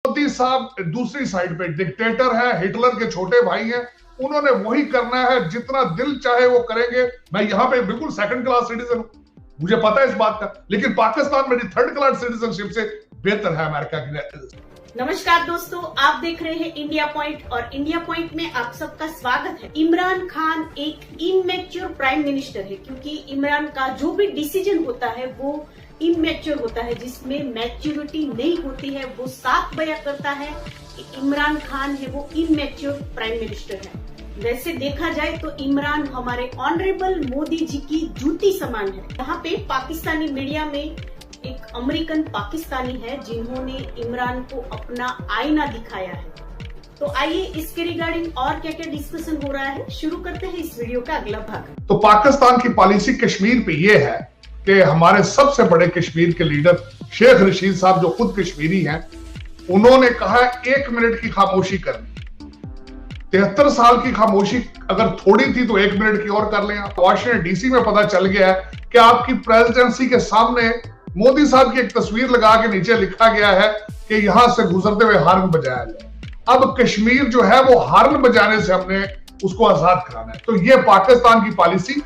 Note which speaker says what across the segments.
Speaker 1: मोदी साहब दूसरी साइड पे डिक्टेटर है, हिटलर के छोटे भाई हैं। उन्होंने वही करना है, जितना दिल चाहे वो करेंगे। मैं यहाँ पे बिल्कुल सेकंड क्लास सिटीजन हूँ, मुझे पता है इस बात का, लेकिन पाकिस्तान मेरी थर्ड क्लास सिटीजनशिप से बेहतर है अमेरिका की।
Speaker 2: नमस्कार दोस्तों, आप देख रहे हैं इंडिया पॉइंट और इंडिया पॉइंट में आप सबका स्वागत है। इमरान खान एक इनमेच्योर प्राइम मिनिस्टर है, क्योंकि इमरान का जो भी डिसीजन होता है वो इनमेच्योर होता है, जिसमें मैच्योरिटी नहीं होती है। वो साफ बयां करता है कि इमरान खान है वो इनमेच्योर प्राइम मिनिस्टर है। वैसे देखा जाए तो इमरान हमारे ऑनरेबल मोदी जी की जूती समान है। यहाँ पे पाकिस्तानी मीडिया में एक अमेरिकन पाकिस्तानी है जिन्होंने इमरान को अपना आईना दिखाया है। तो आइए इसके रिगार्डिंग और क्या क्या डिस्कशन हो रहा है, शुरू करते हैं इस वीडियो का अगला भाग।
Speaker 1: तो पाकिस्तान की पॉलिसी कश्मीर पे ये है कि हमारे सबसे बड़े कश्मीर के लीडर शेख रशीद साहब, जो खुद कश्मीरी हैं, उन्होंने कहा 1 मिनट की खामोशी करनी। 73 साल की खामोशी अगर थोड़ी थी तो 1 मिनट की और कर लें। वाशिंगटन डीसी में पता चल गया है कि आपकी प्रेसिडेंसी के सामने मोदी साहब की एक तस्वीर लगा के नीचे लिखा गया है कि यहां से गुजरते हुए हार्न बजाया जाए। अब कश्मीर जो है वो हार्न बजाने से हमने उसको आजाद कराना है। तो ये पाकिस्तान की पॉलिसी,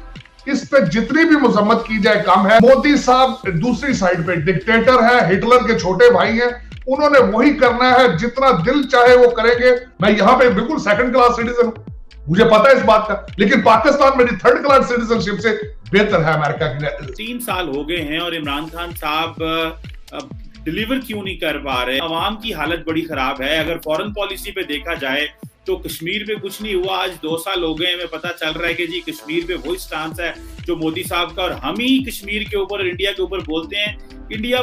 Speaker 1: इस पे जितनी भी मजम्मत की जाए कम है। मोदी साहब दूसरी साइड पे डिक्टेटर है, हिटलर के छोटे भाई हैं। उन्होंने वही करना है, जितना दिल चाहे वो करेंगे। मैं यहाँ पे बिल्कुल सेकंड क्लास सिटीजन हूँ, मुझे पता है इस बात का, लेकिन पाकिस्तान मेरी थर्ड क्लास सिटीजनशिप से बेहतर है अमेरिका की।
Speaker 3: 3 साल हो गए हैं और इमरान खान साहब डिलीवर क्यों नहीं कर पा रहे। अवाम की हालत बड़ी खराब है। अगर फॉरेन पॉलिसी पे देखा जाए तो कश्मीर पे कुछ नहीं हुआ। आज 2 साल हो गए, हमें पता चल रहा है कि जी कश्मीर पे वही स्टांस है जो मोदी साहब का, और हम ही कश्मीर के ऊपर और इंडिया के ऊपर बोलते हैं। इंडिया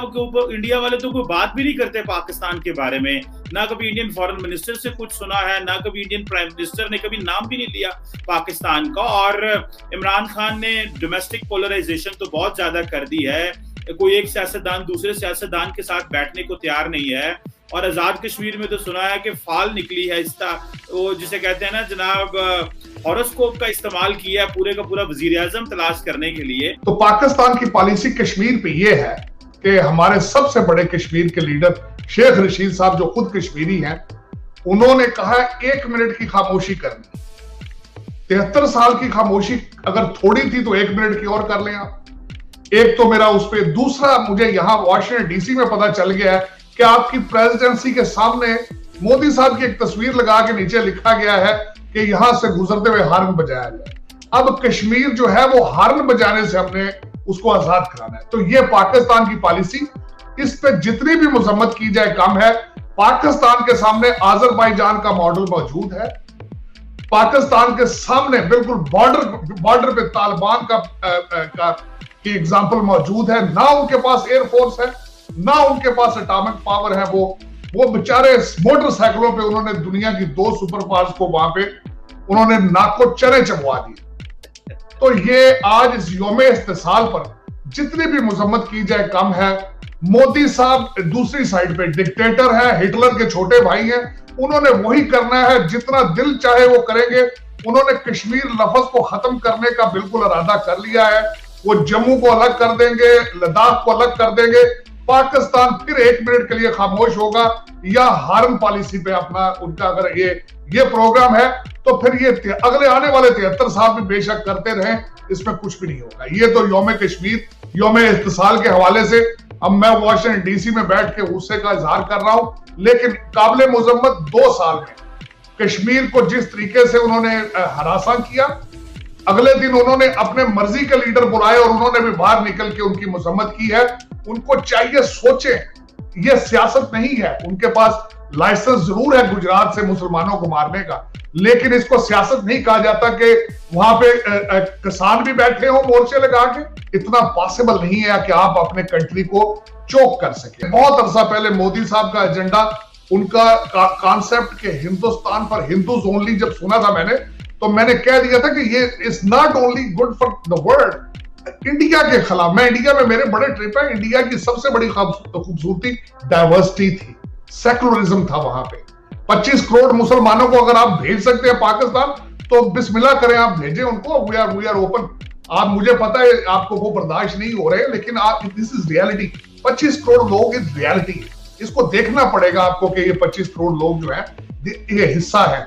Speaker 3: वाले तो कोई बात भी नहीं करते पाकिस्तान के बारे में। ना कभी इंडियन फॉरेन मिनिस्टर से कुछ सुना है, ना कभी इंडियन प्राइम मिनिस्टर ने कभी नाम भी नहीं लिया पाकिस्तान का। और इमरान खान ने डोमेस्टिक पोलराइजेशन तो बहुत ज्यादा कर दी है। कोई एक सियासतदान दूसरे सियासतदान के साथ बैठने को तैयार नहीं है। और आजाद कश्मीर में तो सुना है कि फाल निकली है, इसका वो जिसे कहते हैं ना जनाब, हॉरोस्कोप का इस्तेमाल किया पूरे का पूरा वजीर आजम तलाश करने के लिए।
Speaker 1: तो पाकिस्तान की पॉलिसी कश्मीर पे ये है कि हमारे सबसे बड़े कश्मीर के लीडर शेख रशीद साहब, जो खुद कश्मीरी हैं, उन्होंने कहा 1 मिनट की खामोशी करनी। 73 साल की खामोशी अगर थोड़ी थी तो 1 मिनट की और कर लें आप। एक तो मेरा उस पर, दूसरा मुझे यहाँ वाशिंगटन डीसी में पता चल गया है कि आपकी प्रेसिडेंसी के सामने मोदी साहब की एक तस्वीर लगा के नीचे लिखा गया है कि यहां से गुजरते हुए हार्न बजाया जाए। अब कश्मीर जो है वो हार्न बजाने से हमने उसको आजाद कराना है। तो ये पाकिस्तान की पॉलिसी, इस पे जितनी भी मजम्मत की जाए कम है। पाकिस्तान के सामने आजरबाईजान का मॉडल मौजूद है। पाकिस्तान के सामने बिल्कुल बॉर्डर पे तालिबान का एग्जाम्पल मौजूद है। ना उनके पास एयरफोर्स है, ना उनके पास एटॉमिक पावर है। वो बेचारे मोटरसाइकिलों पे उन्होंने दुनिया की 2 सुपर पावर्स को वहां पे उन्होंने नाको चने चबवा दिए। तो ये आज इस यौमे इस्तिसाल पर जितनी भी मजम्मत की जाए कम है। मोदी साहब दूसरी साइड पे डिक्टेटर है, हिटलर के छोटे भाई हैं। उन्होंने वही करना है, जितना दिल चाहे वो करेंगे। उन्होंने कश्मीर लफ्ज को खत्म करने का बिल्कुल इरादा कर लिया है। वो जम्मू को अलग कर देंगे, लद्दाख को अलग कर देंगे। पाकिस्तान फिर 1 मिनट के लिए खामोश होगा या हार्न पॉलिसी पे अपना उनका अगर ये प्रोग्राम है तो फिर ये अगले आने वाले 73 साल भी बेशक करते रहें, इसमें कुछ भी नहीं होगा। ये तो यौम कश्मीर, यौम इस्तिसाल के हवाले से अब मैं वाशिंगटन डीसी में बैठ के गुस्से का इजहार कर रहा हूं, लेकिन काबिल मुजम्मत 2 साल में कश्मीर को जिस तरीके से उन्होंने हरासा किया, अगले दिन उन्होंने अपने मर्जी के लीडर बुलाए और उन्होंने भी बाहर निकल के उनकी मजम्मत की है। उनको चाहिए सोचें, ये सियासत नहीं है। उनके पास लाइसेंस जरूर है गुजरात से मुसलमानों को मारने का, लेकिन इसको सियासत नहीं कहा जाता कि वहां पे किसान भी बैठे हो मोर्चे लगा के। इतना पॉसिबल नहीं है कि आप अपने कंट्री को चोक कर सके। बहुत अरसा पहले मोदी साहब का एजेंडा, उनका कॉन्सेप्ट के हिंदुस्तान पर हिंदूज ओनली जब सुना था मैंने, तो मैंने कह दिया था कि ये is not only good for the world, India के खिलाफ। मैं इंडिया में, मेरे बड़े ट्रिप है, इंडिया की सबसे बड़ी खूबसूरती डाइवर्सिटी थी, सेकुलरिज्म था वहां पे। 25 करोड़ मुसलमानों को अगर आप भेज सकते हैं पाकिस्तान, तो बिस्मिल्लाह करें, आप भेजें उनको। We are open. आप, मुझे पता है आपको वो बर्दाश्त नहीं हो रहे, लेकिन आप, दिस इज रियलिटी। 25 करोड़ लोग इज रियलिटी। इसको देखना पड़ेगा आपको कि ये 25 करोड़ लोग जो है ये हिस्सा है।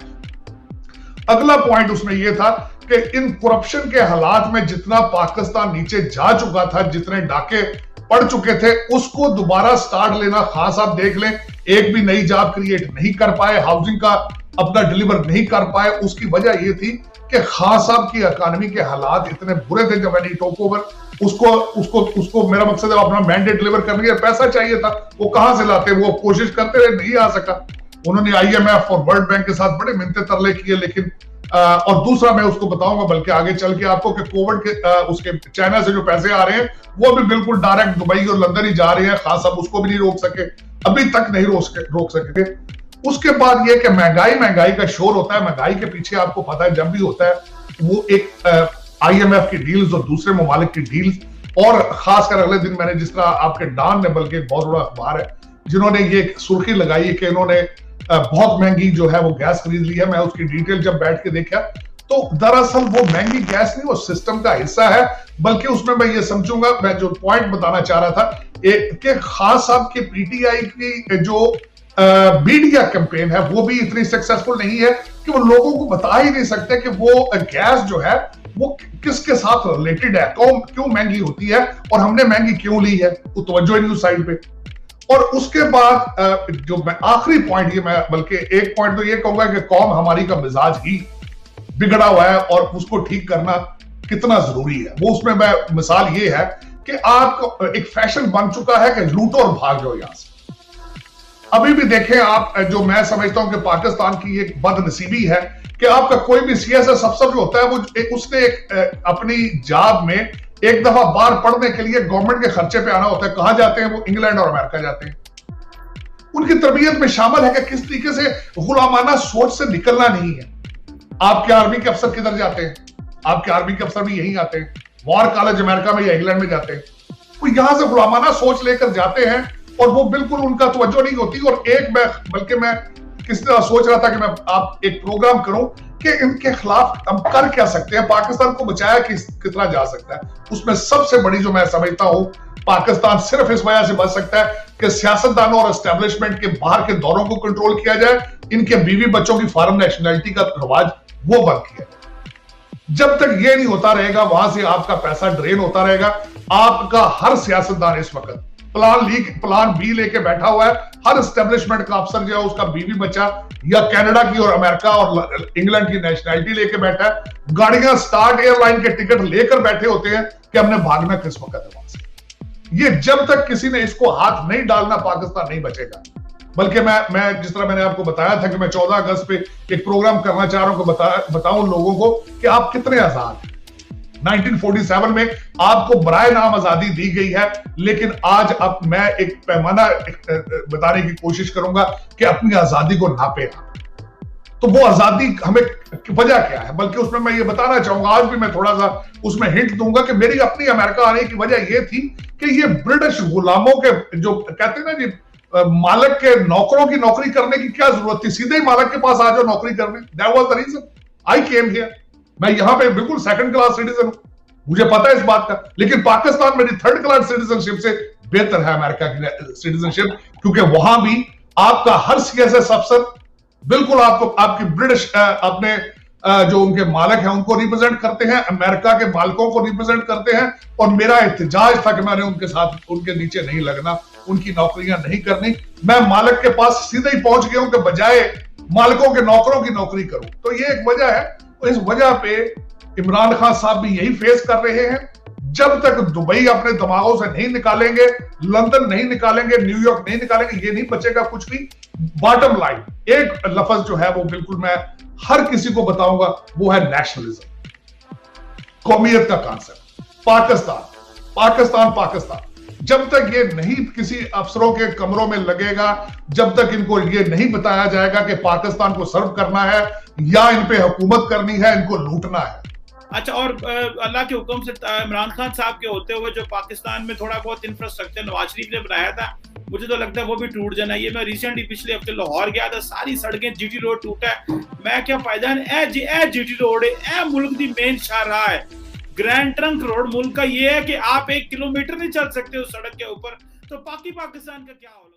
Speaker 1: अगला पॉइंट उसमें ये था कि इन करप्शन के हालात में जितना पाकिस्तान नीचे जा चुका था, जितने डाके पड़ चुके थे, उसको दोबारा स्टार्ट लेना। खान साहब देख लें, एक भी नई जॉब क्रिएट नहीं कर पाए, हाउसिंग का अपना डिलीवर नहीं कर पाए। उसकी वजह यह थी कि खान साहब की इकोनॉमी के हालात इतने बुरे थे जब मैंने टोक ओवर उसको मेरा मकसद है अपना मैंडेट डिलीवर करने के लिए पैसा चाहिए था, वो कहां से लाते, वो कोशिश करते रहे, नहीं आ सका। उन्होंने IMF और वर्ल्ड बैंक के साथ बड़े मिन्नतें तरले किए, लेकिन और दूसरा मैं उसको बताऊंगा बल्कि आगे चल के आपको कि कोविड के उसके चाइना से जो पैसे आ रहे हैं वो भी बिल्कुल डायरेक्ट दुबई और लंदन ही जा रहे हैं। खास साहब उसको भी नहीं रोक सके, अभी तक नहीं रोक सके। उसके बाद ये कि महंगाई का शोर होता है। महंगाई के पीछे आपको पता है जब भी होता है वो एक IMF की डील्स और दूसरे ममालिक की डील्स, और खासकर अगले दिन मैंने जिस तरह आपके डॉन ने, बल्कि एक बहुत बड़ा अखबार है जिन्होंने ये सुर्खी लगाई कि इन्होंने बहुत महंगी जो है वो गैस खरीद ली है। मैं उसकी डिटेल जब बैठ के देखा तो दरअसल वो महंगी गैस नहीं, वो सिस्टम का हिस्सा है। बल्कि उसमें मैं ये समझूंगा, मैं जो पॉइंट बताना चाह रहा था कि खान साहब की PTI की जो मीडिया कैंपेन है वो भी इतनी सक्सेसफुल नहीं है कि वो लोगों को बता ही नहीं सकते कि वो गैस जो है वो किसके साथ रिलेटेड है, क्यों महंगी होती है और हमने महंगी क्यों ली है, वो तवज्जो नहीं उस साइड पे। और उसके बाद जो मैं आखिरी पॉइंट, ये मैं बल्कि एक पॉइंट तो ये कहूंगा कि कौम हमारी का मिजाज ही बिगड़ा हुआ है और उसको ठीक करना कितना जरूरी है। वो उसमें मैं मिसाल ये है कि आपको एक फैशन बन चुका है कि लूटो और भाग जाओ यहां से। अभी भी देखें आप, जो मैं समझता हूं कि पाकिस्तान की एक बदनसीबी है कि आपका कोई भी CSS अफसर जो होता है वो उसने अपनी जॉब में एक दफा बाहर पढ़ने के लिए गवर्नमेंट के खर्चे पे आना होता है। कहां जाते हैं वो? इंग्लैंड और अमेरिका जाते हैं। उनकी तरबियत में शामिल है कि किस तरीके से गुलामाना सोच से निकलना नहीं है। आपके आर्मी के अफसर किधर जाते हैं? आपके आर्मी के अफसर भी यहीं आते हैं, वॉर कॉलेज अमेरिका में या इंग्लैंड में जाते हैं। वो यहां से गुलामाना सोच लेकर जाते हैं और वो बिल्कुल उनका तवज्जो नहीं होती। और बल्कि मैं किस तरह सोच रहा था कि मैं आप एक प्रोग्राम करूं कि इनके खिलाफ हम कर क्या सकते हैं, पाकिस्तान को बचाया कितना जा सकता है। उसमें सबसे बड़ी जो मैं समझता हूं, पाकिस्तान सिर्फ इस वजह से बच सकता है कि सियासतदानों और एस्टेब्लिशमेंट के बाहर के दौरों को कंट्रोल किया जाए, इनके बीवी बच्चों की फॉरेन नेशनैलिटी का रवाज वो बंद किया जाए। जब तक ये नहीं होता रहेगा, वहां से आपका पैसा ड्रेन होता रहेगा। आपका हर सियासतदान इस वक्त प्लान B लेके बैठा हुआ है। हर एस्टेब्लिशमेंट का अफसर जो है उसका बीवी बच्चा या कनाडा की और अमेरिका और इंग्लैंड की नेशनैलिटी लेके बैठा है। गाड़ियां स्टार्ट एयरलाइन के टिकट लेकर बैठे होते हैं कि हमने भागना किस वक्त है वहां से। ये जब तक किसी ने इसको हाथ नहीं डालना, पाकिस्तान नहीं बचेगा। बल्कि मैं जिस तरह मैंने आपको बताया था कि मैं 14 अगस्त पे एक प्रोग्राम करना चाह रहा हूं कि बताऊं लोगों को कि आप कितने आजाद हैं। 1947 में आपको बराए नाम आजादी दी गई है, लेकिन आज अब मैं एक पैमाना बताने की कोशिश करूंगा कि अपनी आजादी को नापे। तो वो आजादी हमें वजह क्या है, बल्कि उसमें मैं ये बताना चाहूंगा, आज भी मैं थोड़ा सा उसमें हिंट दूंगा कि मेरी अपनी अमेरिका आने की वजह ये थी कि ये ब्रिटिश गुलामों के जो कहते हैं ना जी, मालिक के नौकरों की नौकरी करने की क्या जरूरत थी, सीधे ही मालिक के पास आ जाओ नौकरी करने। That was the reason I came here. मैं यहां पे बिल्कुल सेकंड क्लास सिटीजन हूं, मुझे पता है इस बात का, लेकिन पाकिस्तान मेरी थर्ड क्लास सिटीजनशिप से बेहतर है अमेरिका की सिटीजनशिप, क्योंकि वहां भी आपका हर CSS अफसर बिल्कुल आपकी ब्रिटिश अपने जो उनके मालिक हैं उनको रिप्रेजेंट करते हैं, अमेरिका के मालिकों को रिप्रेजेंट करते हैं। और मेरा एहतजाज था कि मैंने उनके साथ उनके नीचे नहीं लगना, उनकी नौकरियां नहीं करनी। मैं मालिक के पास सीधे ही पहुंच गया हूं कि बजाय मालिकों के नौकरों की नौकरी करूं। तो ये एक वजह है। तो इस वजह पे इमरान खान साहब भी यही फेस कर रहे हैं। जब तक दुबई अपने दिमागों से नहीं निकालेंगे, लंदन नहीं निकालेंगे, न्यूयॉर्क नहीं निकालेंगे, ये नहीं बचेगा कुछ भी। बॉटम लाइन एक लफ्ज जो है वो बिल्कुल मैं हर किसी को बताऊंगा, वो है नेशनलिज्म, कौमियत का कॉन्सेप्ट। पाकिस्तान जब तक ये नहीं किसी अफसरों के कमरों में लगेगा, जब तक इनको ये नहीं बताया जाएगा कि पाकिस्तान को सर्व करना है या इन पे हुकूमत करनी है, इनको लूटना है।
Speaker 3: अच्छा, और अल्लाह के हुक्म से इमरान खान साहब के होते हुए जो पाकिस्तान में थोड़ा बहुत इंफ्रास्ट्रक्चर नवाज शरीफ ने बनाया था, मुझे तो लगता है वो भी टूट जाना। ये मैं रिसेंटली पिछले हफ्ते लाहौर गया था, सारी सड़कें GT रोड टूटा है। मैं क्या फायदा है, GT रोड है, मुल्क दी मेन शाहराह है। ग्रैंड ट्रंक रोड मुल्क का ये है कि आप 1 किलोमीटर नहीं चल सकते उस सड़क के ऊपर, तो पाकिस्तान का क्या होगा।